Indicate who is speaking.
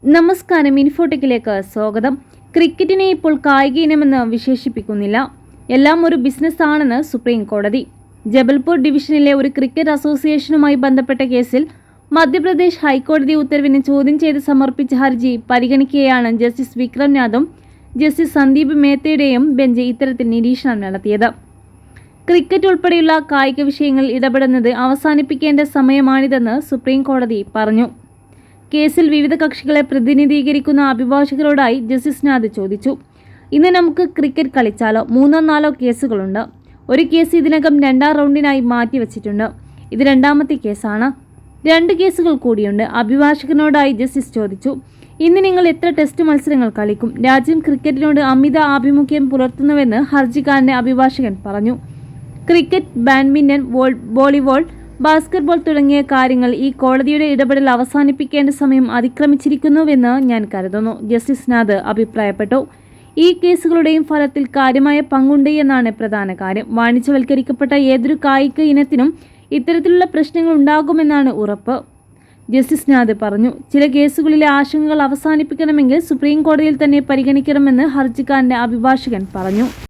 Speaker 1: നമസ്കാരം, ഇൻഫോടെക്കിലേക്ക് സ്വാഗതം. ക്രിക്കറ്റിനെ ഇപ്പോൾ കായിക ഇനമെന്ന് വിശേഷിപ്പിക്കുന്നില്ല, എല്ലാം ഒരു ബിസിനസ് ആണെന്ന് സുപ്രീം കോടതി. ജബൽപൂർ ഡിവിഷനിലെ ഒരു ക്രിക്കറ്റ് അസോസിയേഷനുമായി ബന്ധപ്പെട്ട കേസിൽ മധ്യപ്രദേശ് ഹൈക്കോടതി ഉത്തരവിനെ ചോദ്യം ചെയ്ത് സമർപ്പിച്ച ഹർജി പരിഗണിക്കുകയാണ് ജസ്റ്റിസ് വിക്രംനാഥും ജസ്റ്റിസ് സന്ദീപ് മേത്തയുടെയും ബെഞ്ച് ഇത്തരത്തിൽ നിരീക്ഷണം നടത്തിയത്. ക്രിക്കറ്റ് ഉൾപ്പെടെയുള്ള കായിക വിഷയങ്ങളിൽ ഇടപെടുന്നത് അവസാനിപ്പിക്കേണ്ട സമയമാണിതെന്ന് സുപ്രീം കോടതി പറഞ്ഞു. കേസിൽ വിവിധ കക്ഷികളെ പ്രതിനിധീകരിക്കുന്ന അഭിഭാഷകരോടായി ജസ്റ്റിസ് നാഥ് ചോദിച്ചു, ഇന്ന് നമുക്ക് ക്രിക്കറ്റ് കളിച്ചാലോ? 3-4 കേസുകളുണ്ട്. ഒരു കേസ് ഇതിനകം 2ാം റൗണ്ടിനായി മാറ്റിവെച്ചിട്ടുണ്ട്. ഇത് 2ാമത്തെ കേസാണ്. 2 കേസുകൾ കൂടിയുണ്ട്. അഭിഭാഷകനോടായി ജസ്റ്റിസ് ചോദിച്ചു, ഇന്ന് നിങ്ങൾ എത്ര ടെസ്റ്റ് മത്സരങ്ങൾ കളിക്കും? രാജ്യം ക്രിക്കറ്റിനോട് അമിത ആഭിമുഖ്യം പുലർത്തുന്നുവെന്ന് ഹർജിക്കാരൻ്റെ അഭിഭാഷകൻ പറഞ്ഞു. ക്രിക്കറ്റ്, ബാഡ്മിൻ്റൺ, വോളിബോൾ, ബാസ്കറ്റ്ബോൾ തുടങ്ങിയ കാര്യങ്ങൾ ഈ കോടതിയുടെ ഇടപെടൽ അവസാനിപ്പിക്കേണ്ട സമയം അതിക്രമിച്ചിരിക്കുന്നുവെന്ന് ഞാൻ കരുതുന്നു, ജസ്റ്റിസ് നാഥ് അഭിപ്രായപ്പെട്ടു. ഈ കേസുകളുടെയും ഫലത്തിൽ കാര്യമായ പങ്കുണ്ട് എന്നാണ് പ്രധാന കാര്യം. വാണിജ്യവൽക്കരിക്കപ്പെട്ട ഏതൊരു കായിക ഇനത്തിനും ഇത്തരത്തിലുള്ള പ്രശ്നങ്ങൾ ഉണ്ടാകുമെന്നാണ് ഉറപ്പ്, ജസ്റ്റിസ് നാഥ് പറഞ്ഞു. ചില കേസുകളിലെ ആശങ്കകൾ അവസാനിപ്പിക്കണമെങ്കിൽ സുപ്രീം കോടതിയിൽ തന്നെ പരിഗണിക്കണമെന്ന് ഹർജിക്കാരൻ്റെ അഭിഭാഷകൻ പറഞ്ഞു.